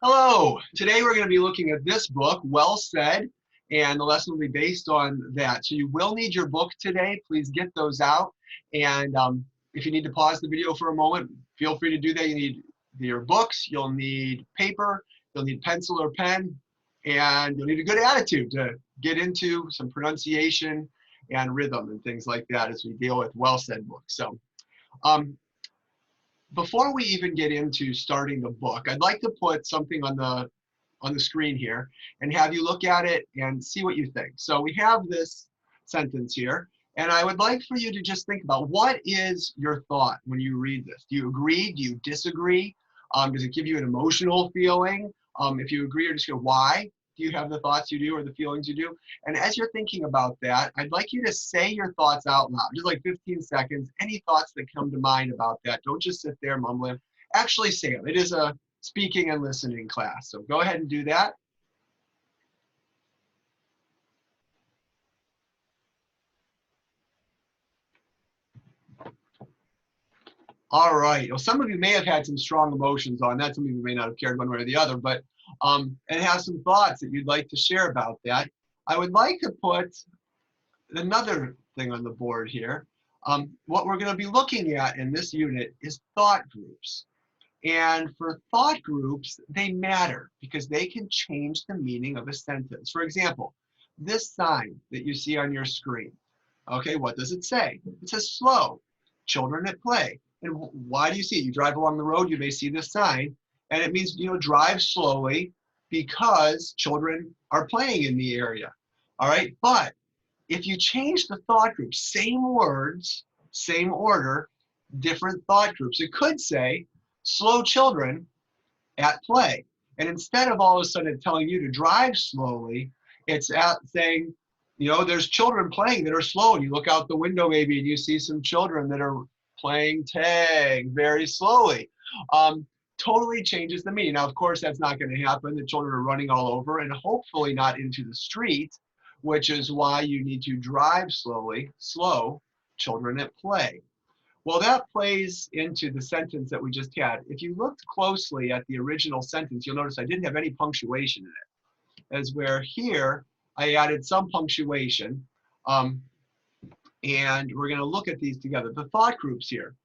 Hello, today we're going to be looking at this book, Well Said, and the lesson will be based on that. So you will need your book today. Please get those out. And if you need to pause the video for a moment, feel free to do that. You need your books, you'll need paper, you'll need pencil or pen, and you'll need a good attitude to get into some pronunciation and rhythm and things like that as we deal with Well Said books. So before we even get into starting the book, I'd like to put something on the screen here and have you look at it and see what you think. So we have this sentence here, and I would like for you to just think about what is your thought when you read this. Do you agree? Do you disagree? Does it give you an emotional feeling? If you agree or disagree, why do you have the thoughts you do or the feelings you do? And as you're thinking about that, I'd like you to say your thoughts out loud, just like 15 seconds, any thoughts that come to mind about that. Don't just sit there mumbling. Actually say them. It is a speaking and listening class. So go ahead and do that. All right. Well, some of you may have had some strong emotions on that. Some of you may not have cared one way or the other, but and have some thoughts that you'd like to share about that. I would like to put another thing on the board here. What we're going to be looking at in this unit is thought groups. And for thought groups, they matter because they can change the meaning of a sentence. For example, this sign that you see on your screen. Okay, what does it say? It says slow, children at play. And why do you see it? You drive along the road, you may see this sign, and it means, drive slowly because children are playing in the area. All right, but if you change the thought group, same words, same order, different thought groups, it could say slow children at play. And instead of all of a sudden telling you to drive slowly, it's saying, there's children playing that are slow, and you look out the window maybe and you see some children that are playing tag very slowly. Totally changes the meaning. Now, of course, that's not going to happen. The children are running all over and hopefully not into the street, which is why you need to drive slowly, slow children at play. Well, that plays into the sentence that we just had. If you looked closely at the original sentence, you'll notice I didn't have any punctuation in it, as where here I added some punctuation, and we're going to look at these together. The thought groups here.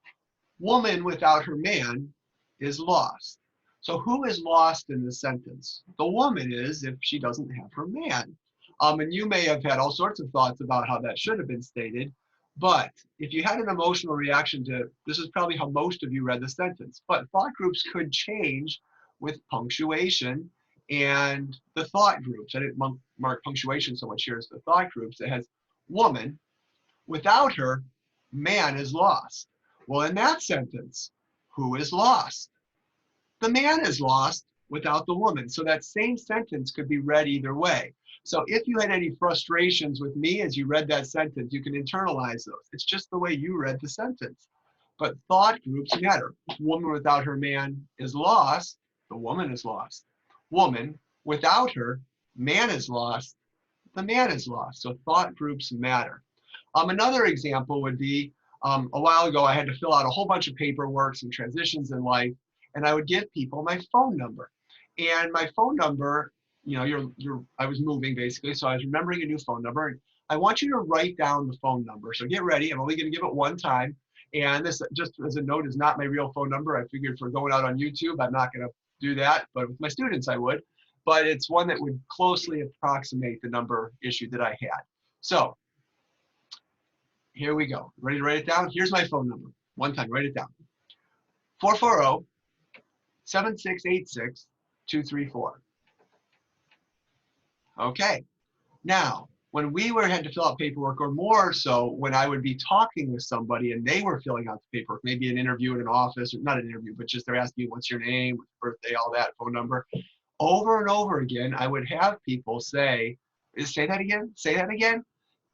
Woman without her man is lost. So who is lost in this sentence? The woman is if she doesn't have her man. And you may have had all sorts of thoughts about how that should have been stated, but if you had an emotional reaction to, this is probably how most of you read the sentence, but thought groups could change with punctuation and the thought groups. I didn't mark punctuation so much here as the thought groups. It has woman, without her, man is lost. Well, in that sentence, who is lost? The man is lost without the woman. So that same sentence could be read either way. So if you had any frustrations with me as you read that sentence, you can internalize those. It's just the way you read the sentence. But thought groups matter. Woman without her man is lost. The woman is lost. Woman without her, man is lost. The man is lost. So thought groups matter. Another example would be a while ago, I had to fill out a whole bunch of paperwork, some transitions in life, and I would give people my phone number. And my phone number, I was moving basically, so I was remembering a new phone number. And I want you to write down the phone number. So get ready. I'm only going to give it one time. And this, just as a note, is not my real phone number. I figured for going out on YouTube, I'm not going to do that. But with my students, I would. But it's one that would closely approximate the number issued that I had. So here we go. Ready to write it down? Here's my phone number. One time, write it down. 440-7686-234. Okay. Now, when we had to fill out paperwork, or more so when I would be talking with somebody and they were filling out the paperwork, maybe an interview in an office, or not an interview, but just they're asking you what's your name, birthday, all that, phone number. Over and over again, I would have people say that again, say that again.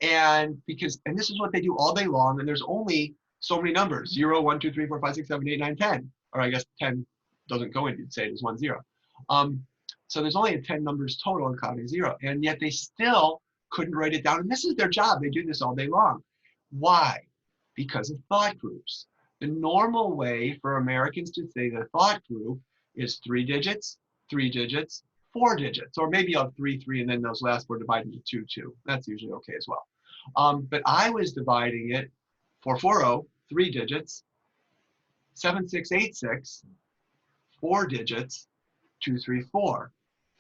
And this is what they do all day long, and there's only so many numbers, 0, 1, 2, 3, 4, 5, 6, 7, 8, 9, 10. Or I guess 10 doesn't go in, you'd say it is 1, 0. So there's only 10 numbers total, including 0, and yet they still couldn't write it down. And this is their job. They do this all day long. Why? Because of thought groups. The normal way for Americans to say the thought group is 3 digits, 3 digits, 4 digits, or maybe you have 3, 3, and then those last four divided into 2, 2. That's usually okay as well. But I was dividing it 440, 3 digits, 7686, 4 digits, 234,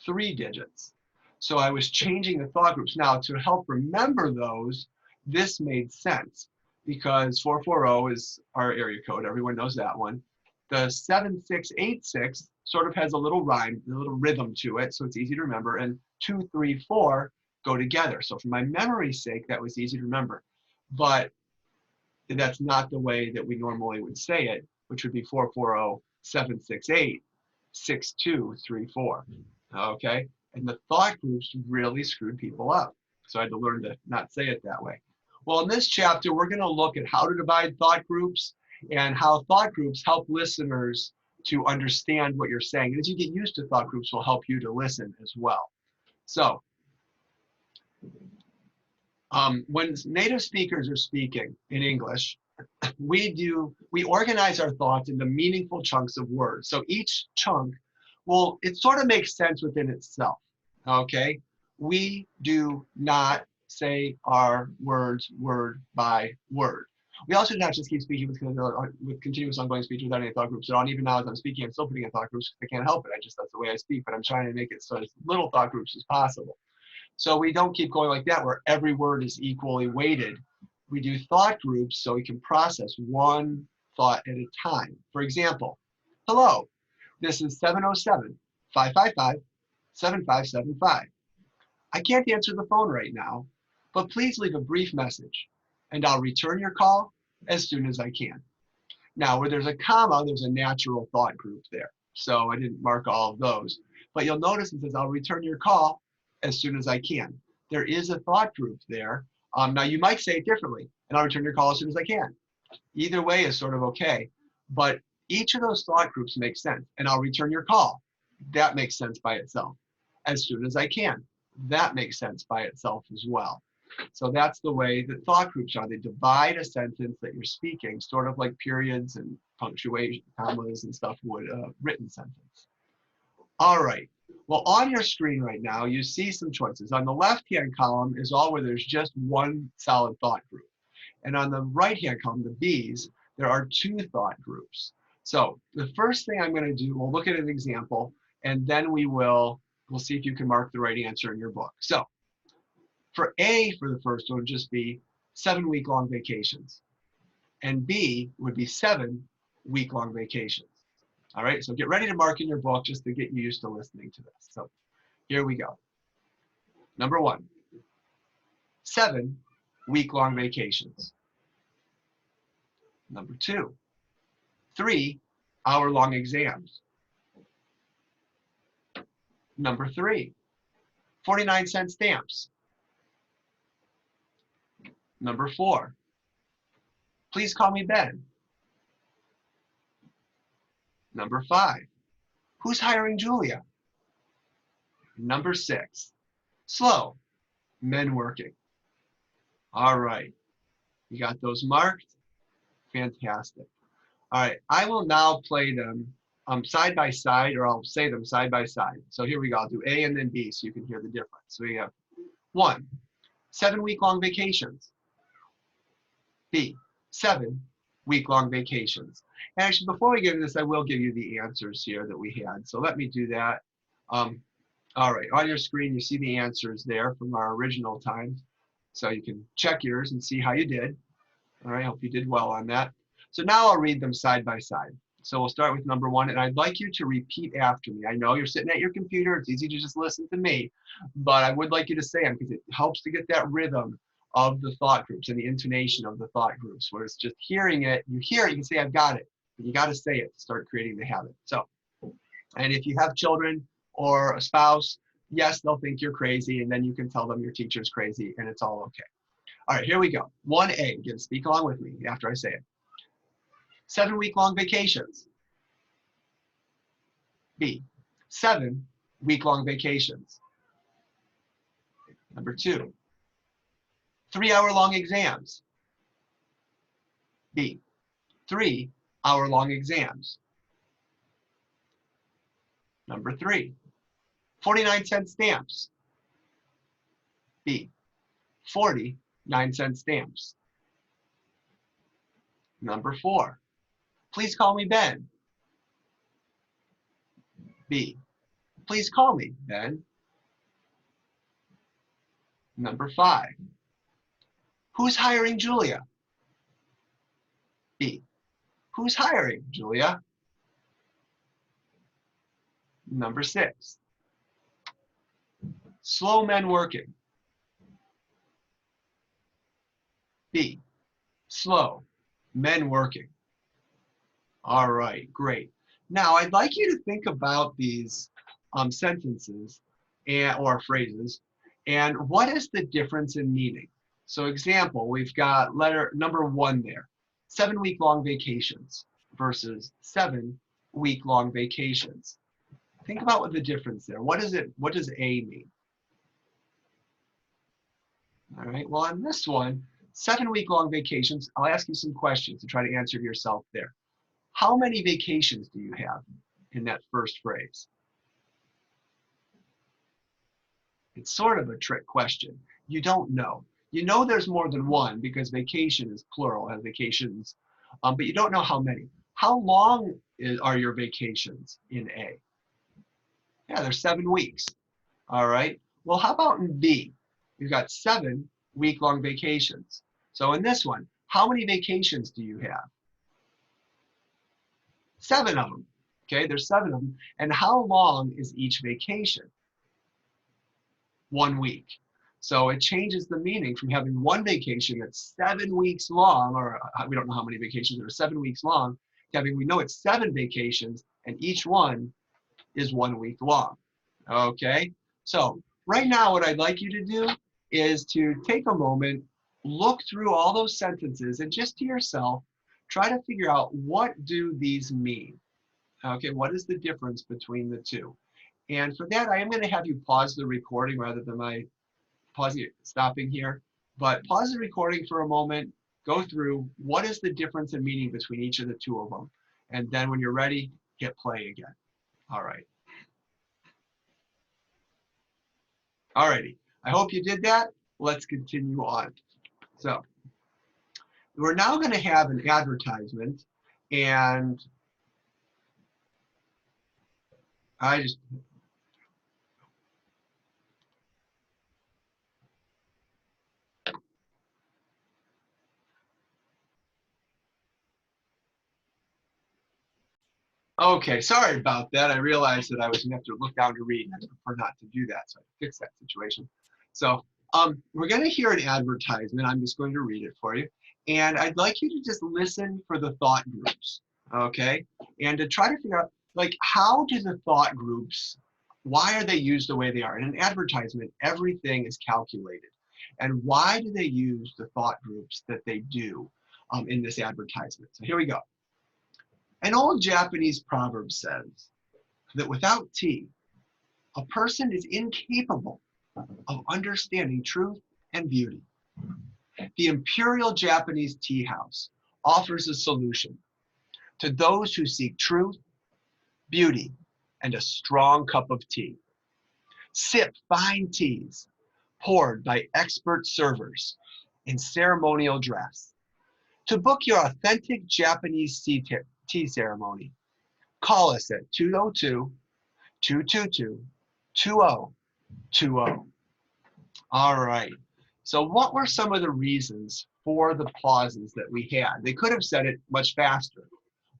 3 digits. So I was changing the thought groups. Now, to help remember those, this made sense because 440 is our area code. Everyone knows that one. The 7686 sort of has a little rhyme, a little rhythm to it, so it's easy to remember. And 234 go together. So for my memory's sake, that was easy to remember. But that's not the way that we normally would say it, which would be 440, 768, 6234. Okay? And the thought groups really screwed people up. So I had to learn to not say it that way. Well, in this chapter, we're going to look at how to divide thought groups and how thought groups help listeners to understand what you're saying. And as you get used to thought groups, will help you to listen as well. So when native speakers are speaking in English, we organize our thoughts into meaningful chunks of words. So each chunk, well, it sort of makes sense within itself, okay? We do not say our words word by word. We also do not just keep speaking with continuous ongoing speech without any thought groups at all. And even now as I'm speaking, I'm still putting in thought groups. I can't help it. That's the way I speak, but I'm trying to make it so as little thought groups as possible. So we don't keep going like that where every word is equally weighted. We do thought groups so we can process one thought at a time. For example, hello, this is 707-555-7575. I can't answer the phone right now, but please leave a brief message and I'll return your call as soon as I can. Now, where there's a comma, there's a natural thought group there. So I didn't mark all of those. But you'll notice it says, I'll return your call as soon as I can. There is a thought group there. Now, you might say it differently, and I'll return your call as soon as I can. Either way is sort of okay. But each of those thought groups makes sense. And I'll return your call. That makes sense by itself. As soon as I can. That makes sense by itself as well. So that's the way that thought groups are. They divide a sentence that you're speaking, sort of like periods and punctuation, commas and stuff would a written sentence. All right. Well, on your screen right now, you see some choices. On the left-hand column is all where there's just one solid thought group. And on the right-hand column, the B's, there are 2 thought groups. So the first thing I'm going to do, we'll look at an example, and then we'll see if you can mark the right answer in your book. So for A, for the first one, would just be 7-week-long vacations. And B would be 7-week-long vacations. All right, so get ready to mark in your book just to get you used to listening to this. So here we go. Number 1, 7-week-long vacations. Number 2, 3-hour-long exams. Number 3, 49-cent stamps. Number 4, please call me Ben. Number 5, who's hiring Julia? Number 6, slow, men working. All right, you got those marked? Fantastic. All right, I will now play them side by side, or I'll say them side by side. So here we go, I'll do A and then B so you can hear the difference. So we have 1, 7-week-long vacations. B, 7-week-long vacations. And actually, before we get into this, I will give you the answers here that we had. So let me do that. All right, on your screen, you see the answers there from our original times. So you can check yours and see how you did. All right, I hope you did well on that. So now I'll read them side by side. So we'll start with number 1, and I'd like you to repeat after me. I know you're sitting at your computer. It's easy to just listen to me, but I would like you to say them because it helps to get that rhythm of the thought groups and the intonation of the thought groups, where it's just hearing it, you hear it, you can say, I've got it, but you got to say it to start creating the habit. So, and if you have children or a spouse, yes, they'll think you're crazy, and then you can tell them your teacher's crazy, and it's all okay. All right, here we go. 1A, again, speak along with me after I say it. 7-week-long vacations. B, 7-week-long vacations. Number 2, 3-hour-long exams. B, 3-hour-long exams. Number 3, 49-cent stamps. B, 49-cent stamps. Number 4, please call me Ben. B, please call me Ben. Number 5, who's hiring Julia? B, who's hiring Julia? Number 6, slow men working. B, slow men working. All right, great. Now I'd like you to think about these sentences or phrases, and what is the difference in meaning? So example, we've got letter number 1 there, 7-week-long vacations versus 7-week-long vacations. Think about what the difference there. What does A mean? All right, well on this one, 7-week-long vacations, I'll ask you some questions to try to answer yourself there. How many vacations do you have in that first phrase? It's sort of a trick question. You don't know. You know there's more than one because vacation is plural, has vacations, but you don't know how many. How long are your vacations in A? Yeah, they're 7 weeks. All right. Well, how about in B? You've got 7-week-long vacations. So in this one, how many vacations do you have? 7 of them. Okay, there's 7 of them. And how long is each vacation? 1 week. So it changes the meaning from having one vacation that's 7 weeks long, or we don't know how many vacations that are 7 weeks long, to having, we know it's 7 vacations and each one is 1 week long. Okay, so right now what I'd like you to do is to take a moment, look through all those sentences and just to yourself, try to figure out what do these mean. Okay, what is the difference between the two? And for that, I am going to have you pause the recording rather than my stopping here. But pause the recording for a moment, go through what is the difference in meaning between each of the 2 of them. And then when you're ready, hit play again. All right. All righty. I hope you did that. Let's continue on. So we're now going to have an advertisement, and okay, sorry about that. I realized that I was going to have to look down to read, and I prefer not to do that, so I fixed that situation. So we're going to hear an advertisement. I'm just going to read it for you. And I'd like you to just listen for the thought groups, okay? And to try to figure out, like, how do the thought groups, why are they used the way they are? In an advertisement, everything is calculated. And why do they use the thought groups that they do in this advertisement? So here we go. An old Japanese proverb says that without tea, a person is incapable of understanding truth and beauty. The Imperial Japanese Tea House offers a solution to those who seek truth, beauty, and a strong cup of tea. Sip fine teas poured by expert servers in ceremonial dress. To book your authentic Japanese tea ceremony, call us at 202-222-2020. All right. So what were some of the reasons for the pauses that we had? They could have said it much faster,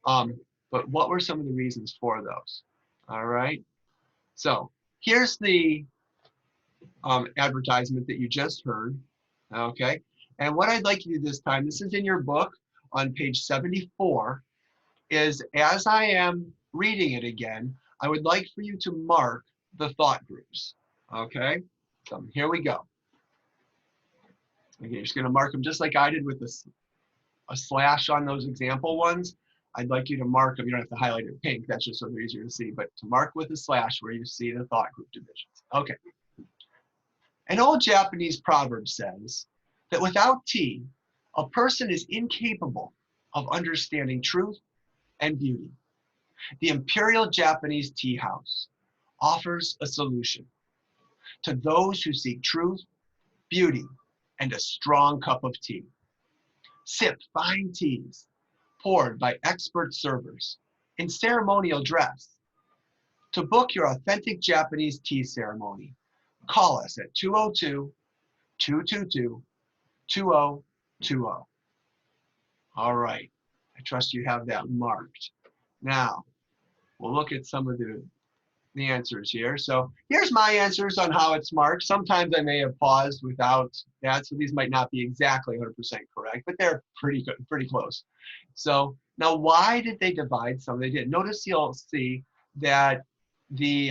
but what were some of the reasons for those? All right. So here's the advertisement that you just heard. Okay. And what I'd like you to do this time, this is in your book on page 74, is as I am reading it again, I would like for you to mark the thought groups. Okay. So here we go. Okay, you're just going to mark them just like I did with a slash on those example ones. I'd like you to mark them. You don't have to highlight it pink. That's just so they're easier to see. But to mark with a slash where you see the thought group divisions. Okay. An old Japanese proverb says that without tea, a person is incapable of understanding truth and beauty. The Imperial Japanese Tea House offers a solution to those who seek truth, beauty, and a strong cup of tea. Sip fine teas poured by expert servers in ceremonial dress. To book your authentic Japanese tea ceremony, call us at 202-222-2020. All right, I trust you have that marked. Now, we'll look at some of the answers here. So here's my answers on how it's marked. Sometimes I may have paused without that, so these might not be exactly 100% correct, but they're pretty good, pretty close. So now, why did they divide some? They did. Notice you'll see that the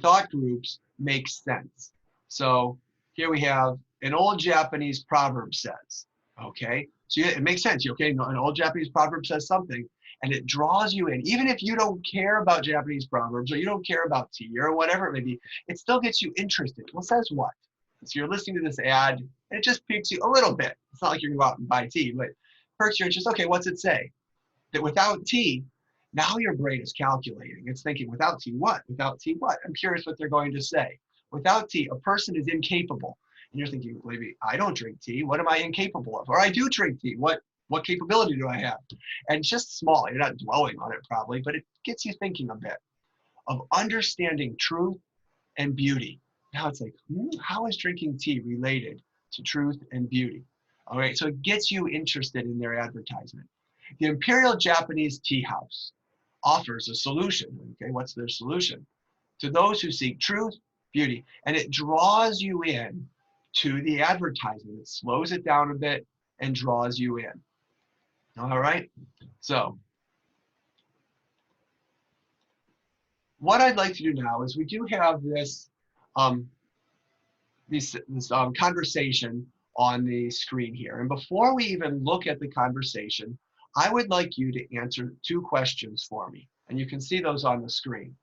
thought groups make sense. So here we have an old Japanese proverb says, okay? So it makes sense, okay? An old Japanese proverb says something, and it draws you in. Even if you don't care about Japanese proverbs, or you don't care about tea, or whatever it may be, it still gets you interested. Well, says what? So you're listening to this ad, and it just piques you a little bit. It's not like you're gonna go out and buy tea, but perks your interest. Okay, what's it say? That without tea, now your brain is calculating. It's thinking, without tea, what? Without tea, what? I'm curious what they're going to say. Without tea, a person is incapable. And you're thinking, maybe I don't drink tea. What am I incapable of? Or I do drink tea. What capability do I have? And it's just small. You're not dwelling on it probably, but it gets you thinking a bit of understanding truth and beauty. Now it's like, how is drinking tea related to truth and beauty? All right, so it gets you interested in their advertisement. The Imperial Japanese Tea House offers a solution. Okay, what's their solution? To those who seek truth, beauty, and it draws you in to the advertisement. It slows it down a bit and draws you in. All right, so what I'd like to do now is we do have this conversation on the screen here. And before we even look at the conversation, I would like you to answer 2 questions for me. And you can see those on the screen.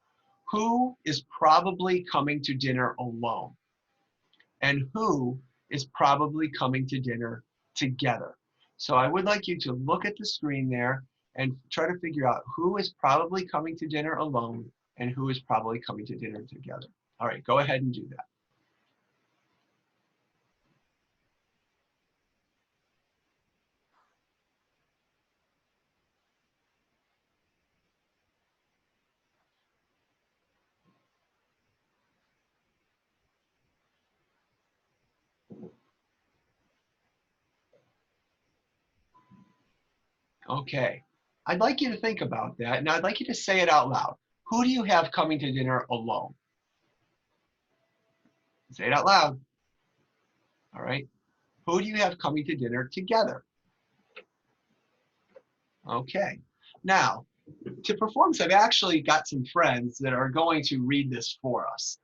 Who is probably coming to dinner alone? And who is probably coming to dinner together? So I would like you to look at the screen there and try to figure out who is probably coming to dinner alone and who is probably coming to dinner together. All right, go ahead and do that. Okay, I'd like you to think about that. Now I'd like you to say it out loud. Who do you have coming to dinner alone? Say it out loud. All right. Who do you have coming to dinner together? Okay. Now, to perform this, I've actually got some friends that are going to read this for us.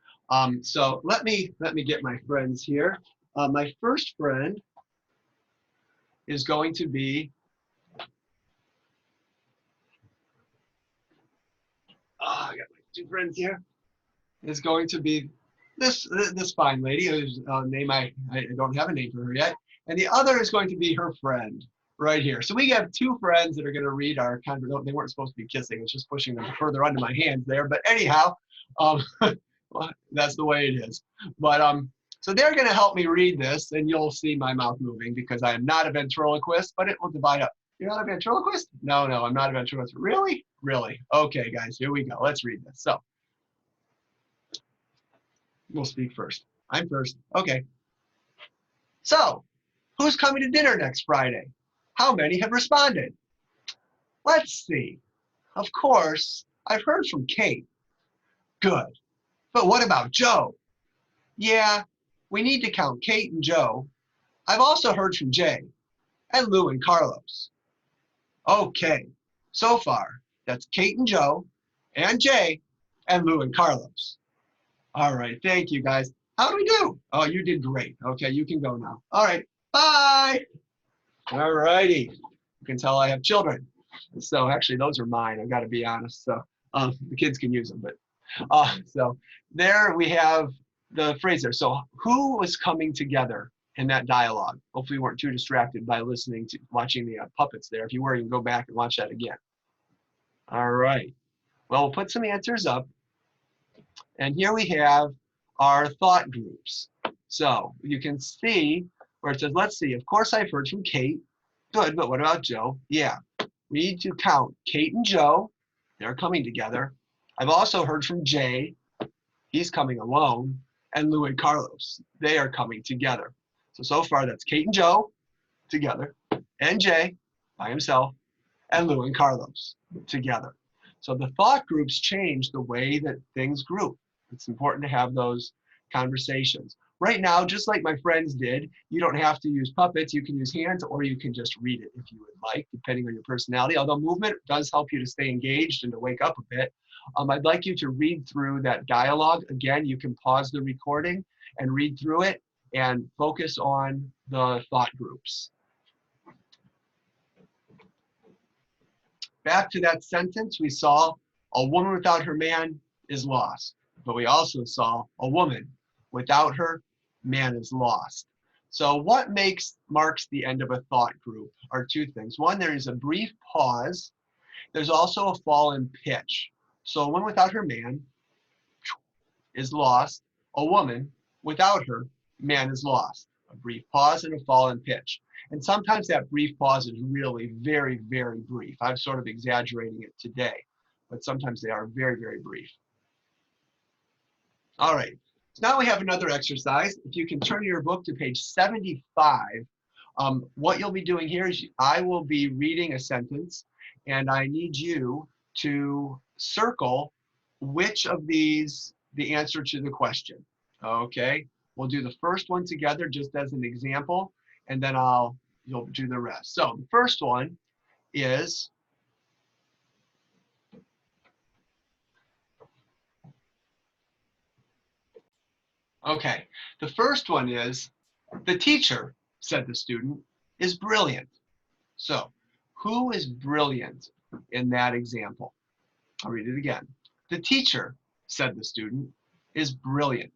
So let me get my friends here. My first friend is going to be, I got my 2 friends here, is going to be this fine lady whose name I don't have a name for her yet. And the other is going to be her friend right here. So we have 2 friends that are going to read our conversation. They weren't supposed to be kissing. It's just pushing them further under my hands there. But anyhow, well, that's the way it is. But so they're going to help me read this, and you'll see my mouth moving because I am not a ventriloquist, but it will divide up. You're not a ventriloquist? No, I'm not a ventriloquist. Really? Really? Okay, guys, here we go. Let's read this. So we'll speak first. I'm first. Okay. So, who's coming to dinner next Friday? How many have responded? Let's see. Of course, I've heard from Kate. Good. But what about Joe? Yeah, we need to count Kate and Joe. I've also heard from Jay and Lou and Carlos. Okay, so far, that's Kate and Joe and Jay and Lou and Carlos. All right, thank you guys. How do we do? Oh, you did great. Okay, you can go now. All right, bye. All righty. You can tell I have children. So actually, those are mine. I've got to be honest. So the kids can use them. But so there we have the phrase there. So who was coming together in that dialogue? Hopefully, you weren't too distracted by watching the puppets there. If you were, you can go back and watch that again. All right. Well, we'll put some answers up. And here we have our thought groups. So you can see where it says, let's see, of course I've heard from Kate. Good, but what about Joe? Yeah, we need to count Kate and Joe. They're coming together. I've also heard from Jay. He's coming alone. And Lou and Carlos. They are coming together. So far that's Kate and Joe together, and Jay by himself, and Lou and Carlos together. So the thought groups change the way that things group. It's important to have those conversations. Right now, just like my friends did, you don't have to use puppets. You can use hands, or you can just read it if you would like, depending on your personality. Although movement does help you to stay engaged and to wake up a bit. I'd like you to read through that dialogue. Again, you can pause the recording and read through it and focus on the thought groups. Back to that sentence, we saw a woman without her man is lost. But we also saw a woman without her man is lost. So what marks the end of a thought group are two things. One, there is a brief pause. There's also a fall in pitch. So a woman without her man is lost. A woman without her man is lost. A brief pause and a fall in pitch. And sometimes that brief pause is really very, very brief. I'm sort of exaggerating it today, but sometimes they are very, very brief. All right, so now we have another exercise. If you can turn your book to page 75, what you'll be doing here is I will be reading a sentence, and I need you to circle which of these the answer to the question. Okay, we'll do the first one together just as an example, and then you'll do the rest. So the first one is, okay, the first one is, the teacher, said the student, is brilliant. So who is brilliant in that example? I'll read it again. The teacher, said the student, is brilliant.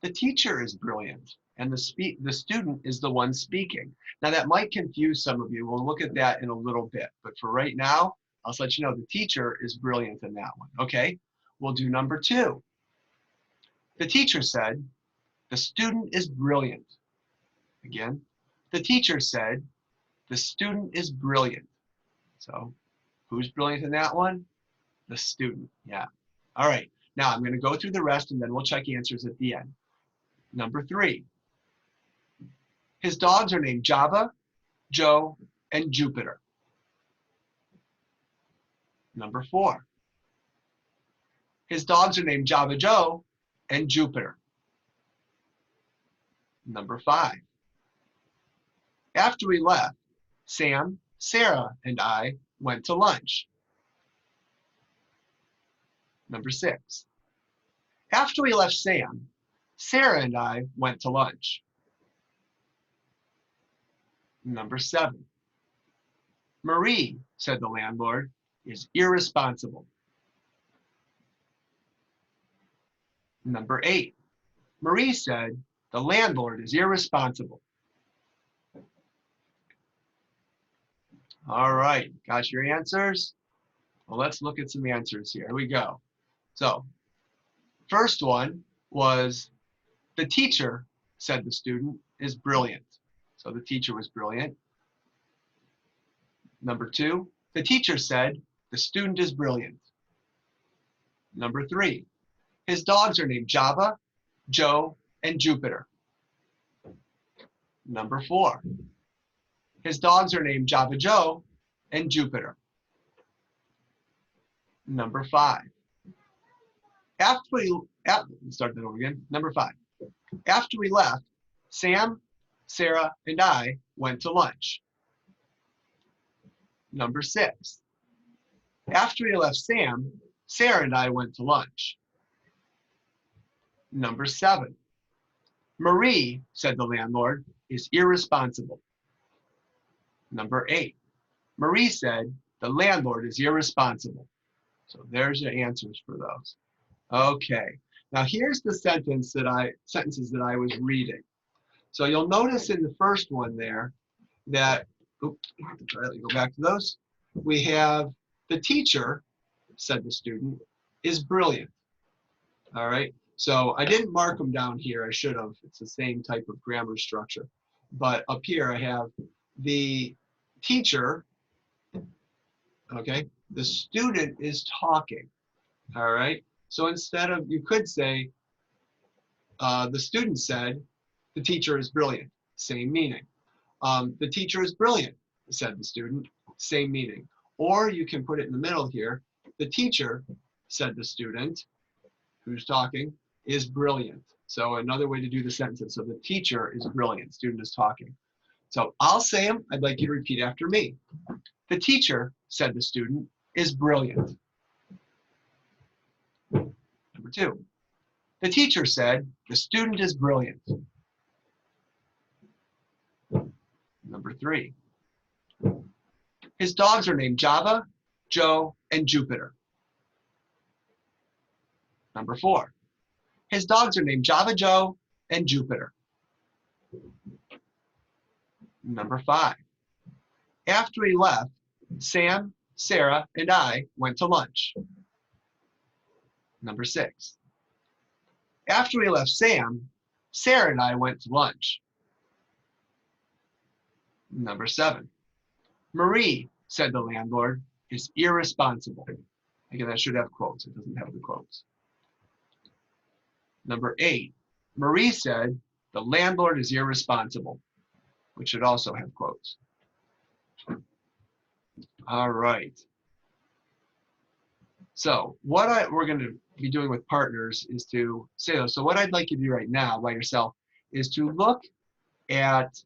The teacher is brilliant, and the student is the one speaking. Now that might confuse some of you. We'll look at that in a little bit. But for right now, I'll just let you know the teacher is brilliant in that one. Okay, we'll do number two. The teacher said, the student is brilliant. Again, the teacher said, the student is brilliant. So who's brilliant in that one? The student, yeah. All right, now I'm gonna go through the rest and then we'll check answers at the end. Number three, his dogs are named Java, Joe, and Jupiter. Number four, his dogs are named Java Joe and Jupiter. Number five, after we left, Sam, Sarah, and I went to lunch. Number six, after we left Sam, Sarah and I went to lunch. Number seven, Marie, said the landlord, is irresponsible. Number eight, Marie said, the landlord is irresponsible. All right, got your answers? Well, let's look at some answers here. Here we go. So, first one was, the teacher, said the student, is brilliant. So the teacher was brilliant. Number two, the teacher said, the student is brilliant. Number three, his dogs are named Java, Joe, and Jupiter. Number four, his dogs are named Java Joe and Jupiter. Number five, start that over again. Number five, after we left, Sam, Sarah, and I went to lunch. Number six, after we left Sam, Sarah and I went to lunch. Number seven, Marie, said the landlord, is irresponsible. Number eight, Marie said, the landlord is irresponsible. So there's your answers for those. Okay, now here's the sentences that I was reading. So you'll notice in the first one there that, oops, let me go back to those. We have The teacher, said the student, is brilliant. All right. So I didn't mark them down here. I should have. It's the same type of grammar structure. But up here I have the teacher, okay? The student is talking, all right? So instead of, you could say, the student said, the teacher is brilliant, same meaning. The teacher is brilliant, said the student, same meaning. Or you can put it in the middle here, the teacher, said the student, who's talking, is brilliant. So another way to do the sentence, so the teacher is brilliant, student is talking. So I'll say them, I'd like you to repeat after me. The teacher, said the student, is brilliant. Number 2, the teacher said, the student is brilliant. Number 3, his dogs are named Java, Joe, and Jupiter. Number 4, his dogs are named Java, Joe, and Jupiter. Number 5, after he left, Sam, Sarah, and I went to lunch. Number 6, after we left Sam, Sarah and I went to lunch. Number 7, Marie, said the landlord, is irresponsible. Again, that should have quotes. It doesn't have the quotes. Number 8, Marie said, the landlord is irresponsible, which should also have quotes. All right. So what we're going to be doing with partners is to say those. So what I'd like you to do right now by yourself is to look at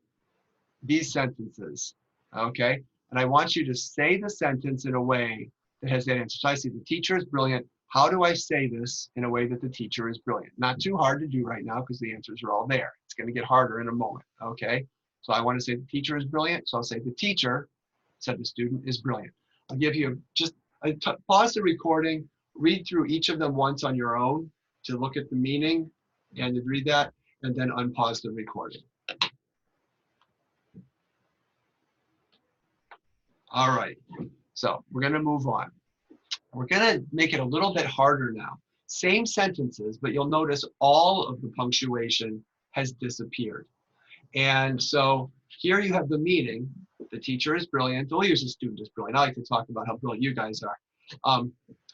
these sentences, okay? And I want you to say the sentence in a way that has that answer. So I say the teacher is brilliant. How do I say this in a way that the teacher is brilliant? Not too hard to do right now because the answers are all there. It's going to get harder in a moment, okay? So I want to say the teacher is brilliant. So I'll say the teacher, said the student, is brilliant. I'll give you just pause the recording, read through each of them once on your own to look at the meaning and to read that, and then unpause the recording. All right, so we're going to move on. We're going to make it a little bit harder now. Same sentences, but you'll notice all of the punctuation has disappeared. And so here you have the meaning. The teacher is brilliant. We'll use the student is brilliant. I like to talk about how brilliant you guys are.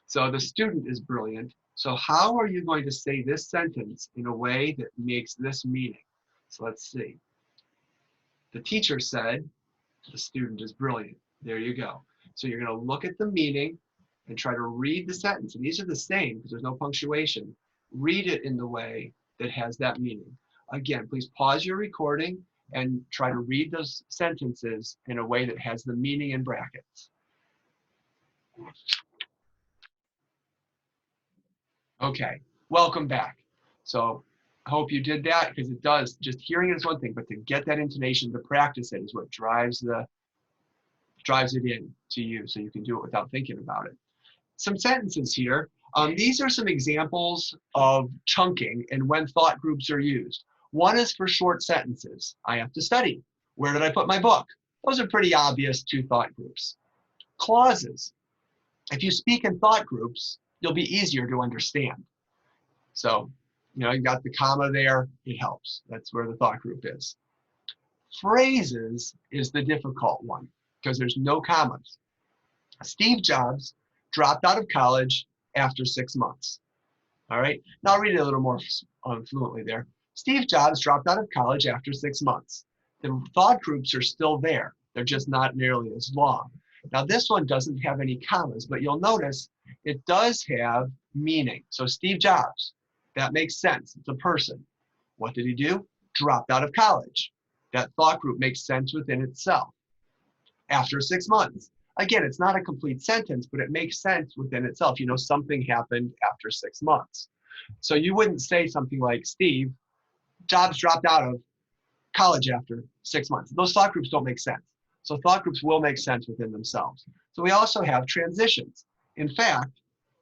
So the student is brilliant. So how are you going to say this sentence in a way that makes this meaning? So let's see. The teacher said, the student is brilliant. There you go. So you're going to look at the meaning and try to read the sentence. And these are the same because there's no punctuation. Read it in the way that has that meaning. Again, please pause your recording and try to read those sentences in a way that has the meaning in brackets. Okay, welcome back. So I hope you did that because it does, just hearing it is one thing, but to get that intonation, to practice it is what drives it in to you so you can do it without thinking about it. Some sentences here. These are some examples of chunking and when thought groups are used. One is for short sentences. I have to study. Where did I put my book? Those are pretty obvious 2 thought groups. Clauses. If you speak in thought groups, you'll be easier to understand. So, you got the comma there, it helps. That's where the thought group is. Phrases is the difficult one because there's no commas. Steve Jobs dropped out of college after 6 months. All right, now I'll read it a little more fluently there. Steve Jobs dropped out of college after 6 months. The thought groups are still there. They're just not nearly as long. Now this one doesn't have any commas, but you'll notice it does have meaning. So Steve Jobs, that makes sense. It's a person. What did he do? Dropped out of college. That thought group makes sense within itself. After 6 months. Again, it's not a complete sentence, but it makes sense within itself. Something happened after 6 months. So you wouldn't say something like, Steve Jobs dropped out of college after 6 months. Those thought groups don't make sense. So thought groups will make sense within themselves. So we also have transitions. In fact,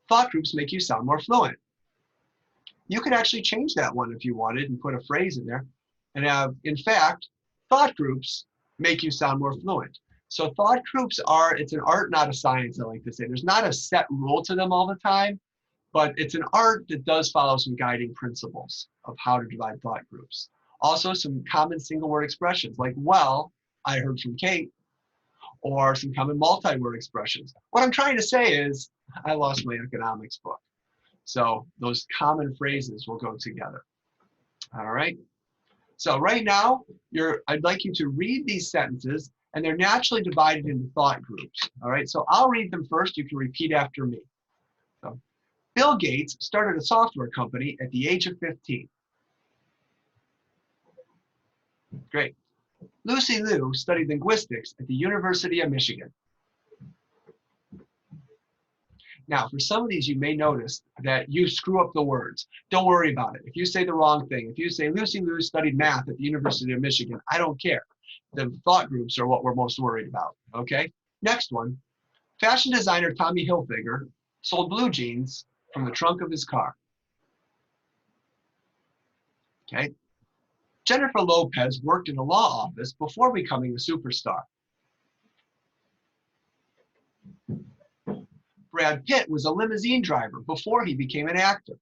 thought groups make you sound more fluent. You could actually change that one if you wanted and put a phrase in there and have, in fact, thought groups make you sound more fluent. So thought groups are, it's an art, not a science, I like to say. There's not a set rule to them all the time, but it's an art that does follow some guiding principles of how to divide thought groups. Also, some common single word expressions like, well, I heard from Kate, or some common multi-word expressions. What I'm trying to say is, I lost my economics book. So those common phrases will go together. All right. So right now, I'd like you to read these sentences, and they're naturally divided into thought groups. All right. So I'll read them first. You can repeat after me. So, Bill Gates started a software company at the age of 15. Great. Lucy Liu studied linguistics at the University of Michigan. Now, for some of these, you may notice that you screw up the words. Don't worry about it. If you say the wrong thing, if you say Lucy Liu studied math at the University of Michigan, I don't care. The thought groups are what we're most worried about, okay? Next one, fashion designer Tommy Hilfiger sold blue jeans from the trunk of his car. Okay? Jennifer Lopez worked in a law office before becoming a superstar. Brad Pitt was a limousine driver before he became an actor.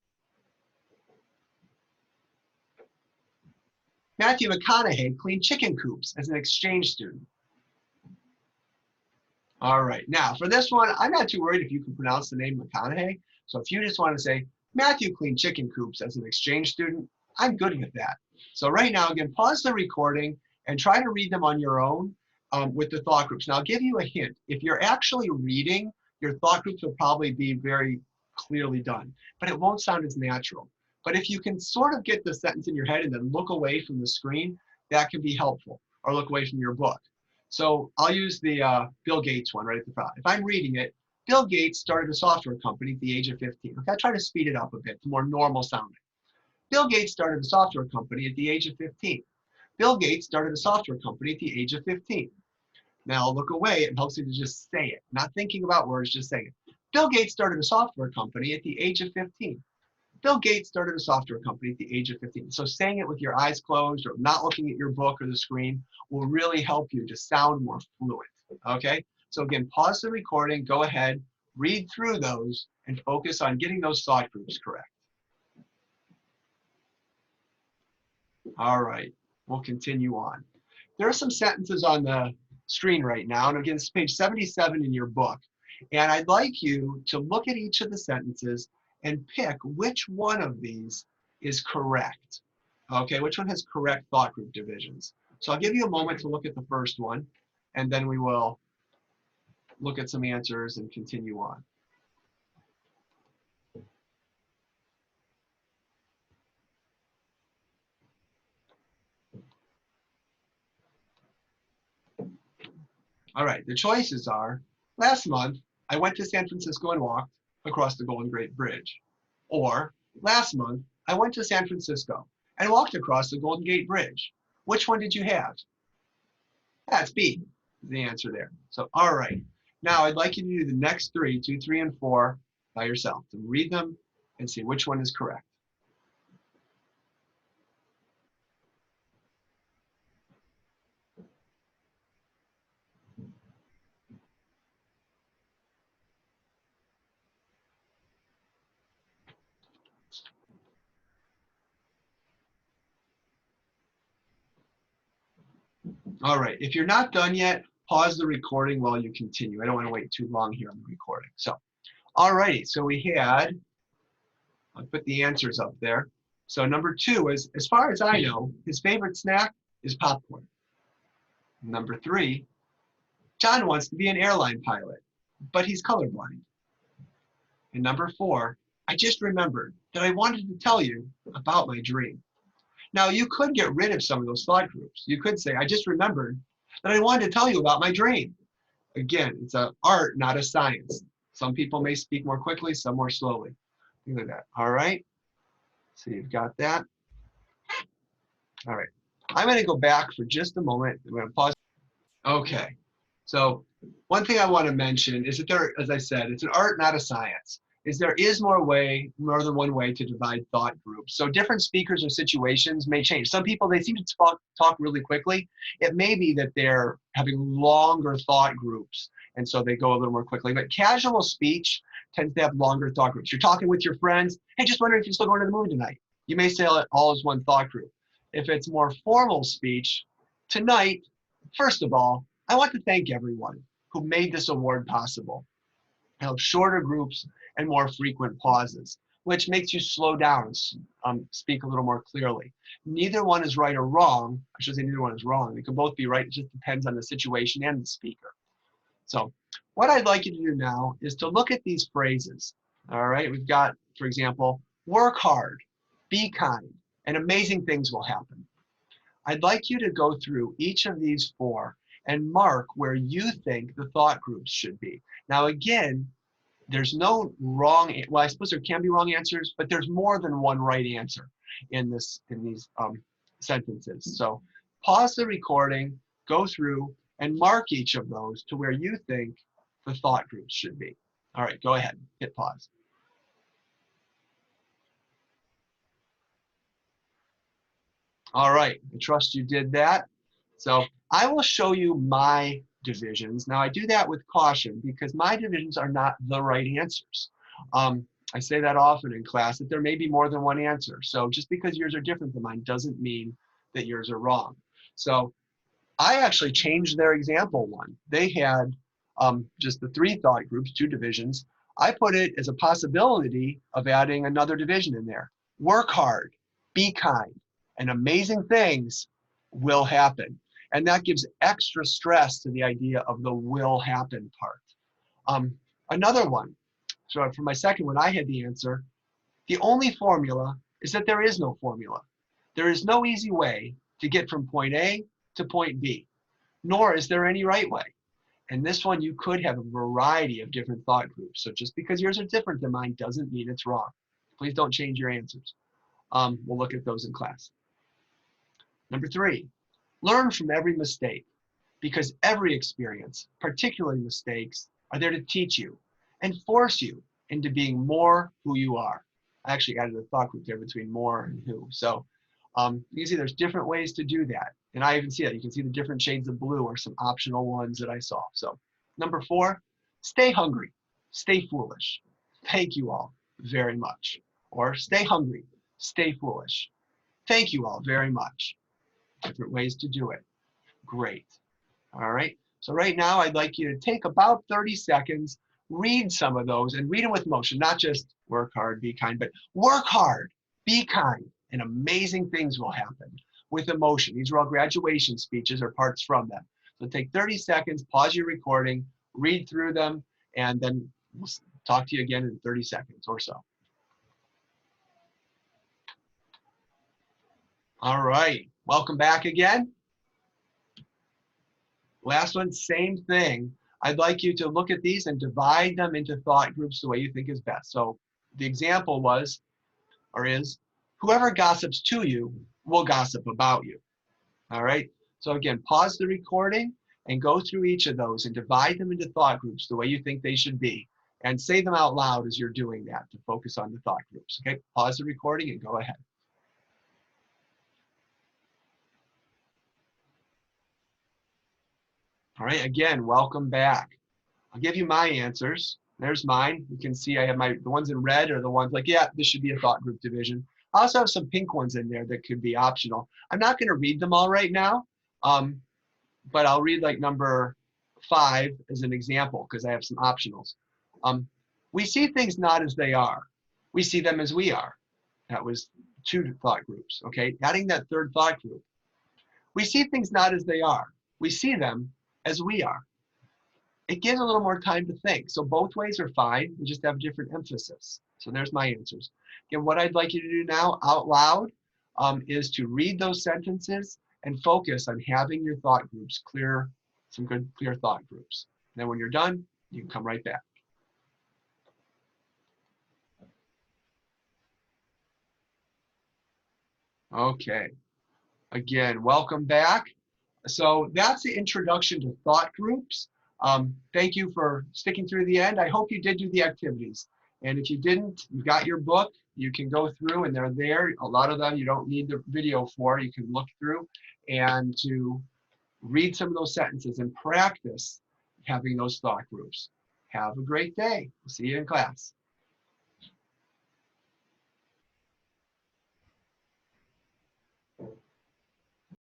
Matthew McConaughey cleaned chicken coops as an exchange student. All right, now for this one, I'm not too worried if you can pronounce the name McConaughey. So if you just want to say, Matthew cleaned chicken coops as an exchange student, I'm good with that. So right now, again, pause the recording and try to read them on your own with the thought groups. Now I'll give you a hint. If you're actually reading, your thought groups will probably be very clearly done, but it won't sound as natural. But if you can sort of get the sentence in your head and then look away from the screen, that can be helpful, or look away from your book. So I'll use the Bill Gates one right at the front. If I'm reading it, Bill Gates started a software company at the age of 15. Okay, I try to speed it up a bit to more normal sounding. Bill Gates started a software company at the age of 15. Bill Gates started a software company at the age of 15. Now I'll look away. It helps you to just say it, not thinking about words, just saying it. Bill Gates started a software company at the age of 15. Bill Gates started a software company at the age of 15. So saying it with your eyes closed or not looking at your book or the screen will really help you to sound more fluent, okay? So again, pause the recording, go ahead, read through those, and focus on getting those thought groups correct. All right, we'll continue on. There are some sentences on the screen right now, and again, it's page 77 in your book. And I'd like you to look at each of the sentences and pick which one of these is correct. Okay, which one has correct thought group divisions? So I'll give you a moment to look at the first one, and then we will look at some answers and continue on. All right, the choices are, last month, I went to San Francisco and walked across the Golden Gate Bridge. Or, last month, I went to San Francisco and walked across the Golden Gate Bridge. Which one did you have? That's B, the answer there. So, all right. Now, I'd like you to do the next three, 2, 3, and 4 by yourself. So read them and see which one is correct. All right, if you're not done yet, pause the recording while you continue. I don't want to wait too long here on the recording. So, all righty, so we had, I'll put the answers up there. So number 2 is, as far as I know, his favorite snack is popcorn. Number 3, John wants to be an airline pilot, but he's colorblind. And number 4, I just remembered that I wanted to tell you about my dream. Now, you could get rid of some of those thought groups. You could say, I just remembered that I wanted to tell you about my dream. Again, it's an art, not a science. Some people may speak more quickly, some more slowly. Look at that. All right. So you've got that. All right. I'm going to go back for just a moment. I'm going to pause. Okay. So one thing I want to mention is that there, as I said, it's an art, not a science. is there is more than one way to divide thought groups. So different speakers or situations may change. Some people, they seem to talk really quickly. It may be that they're having longer thought groups, and so they go a little more quickly. But casual speech tends to have longer thought groups. You're talking with your friends, hey, just wondering if you're still going to the movie tonight. You may say it all as one thought group. If it's more formal speech, tonight, first of all, I want to thank everyone who made this award possible. Have shorter groups and more frequent pauses, which makes you slow down and speak a little more clearly. Neither one is right or wrong. I should say neither one is wrong. They can both be right. It just depends on the situation and the speaker. So what I'd like you to do now is to look at these phrases. All right, we've got, for example, work hard, be kind, and amazing things will happen. I'd like you to go through each of these four and mark where you think the thought groups should be. Now again, there's no wrong, well, I suppose there can be wrong answers, but there's more than one right answer in these sentences. So pause the recording, go through, and mark each of those to where you think the thought groups should be. All right, go ahead, hit pause. All right, I trust you did that. So I will show you my divisions. Now I do that with caution because my divisions are not the right answers. I say that often in class that there may be more than one answer. So just because yours are different than mine doesn't mean that yours are wrong. So I actually changed their example one. They had just the three thought groups, two divisions. I put it as a possibility of adding another division in there. Work hard, be kind, and amazing things will happen. And that gives extra stress to the idea of the will happen part. Another one, so for my second one, I had the answer. The only formula is that there is no formula. There is no easy way to get from point A to point B, nor is there any right way. And this one, you could have a variety of different thought groups. So just because yours are different than mine doesn't mean it's wrong. Please don't change your answers. We'll look at those in class. Number three, learn from every mistake because every experience, particularly mistakes, are there to teach you and force you into being more who you are. I actually added a thought group there between more and who. So you can see there's different ways to do that. And I even see that. You can see the different shades of blue are some optional ones that I saw. So number four, stay hungry, stay foolish. Thank you all very much. Or stay hungry, stay foolish. Thank you all very much. Different ways to do it. Great. All right. So right now I'd like you to take about 30 seconds, read some of those and read them with motion, not just work hard, be kind, but work hard, be kind, and amazing things will happen with emotion. These are all graduation speeches or parts from them. So take 30 seconds, pause your recording, read through them, and then we'll talk to you again in 30 seconds or so. All right, welcome back again. Last one, same thing. I'd like you to look at these and divide them into thought groups the way you think is best. So the example was, or is, whoever gossips to you will gossip about you. All right, so again, pause the recording and go through each of those and divide them into thought groups the way you think they should be. And say them out loud as you're doing that to focus on the thought groups. Okay, pause the recording and go ahead. All right, again, welcome back. I'll give you my answers. There's mine. You can see I have the ones in red are the ones like, yeah, this should be a thought group division. I also have some pink ones in there that could be optional. I'm not going to read them all right now, but I'll read like number 5 as an example because I have some optionals. We see things not as they are. We see them as we are. That was 2 thought groups, okay? Adding that third thought group. We see things not as they are. We see them as we are. It gives a little more time to think. So both ways are fine. We just have different emphasis. So there's my answers. Again, what I'd like you to do now out loud is to read those sentences and focus on having your thought groups clear, some good clear thought groups. And then when you're done, you can come right back. Okay. Again, welcome back. So that's the introduction to thought groups. Thank you for sticking through the end. I hope you did do the activities. And if you didn't, you've got your book. You can go through and they're there. A lot of them you don't need the video for. You can look through and to read some of those sentences and practice having those thought groups. Have a great day. We'll see you in class.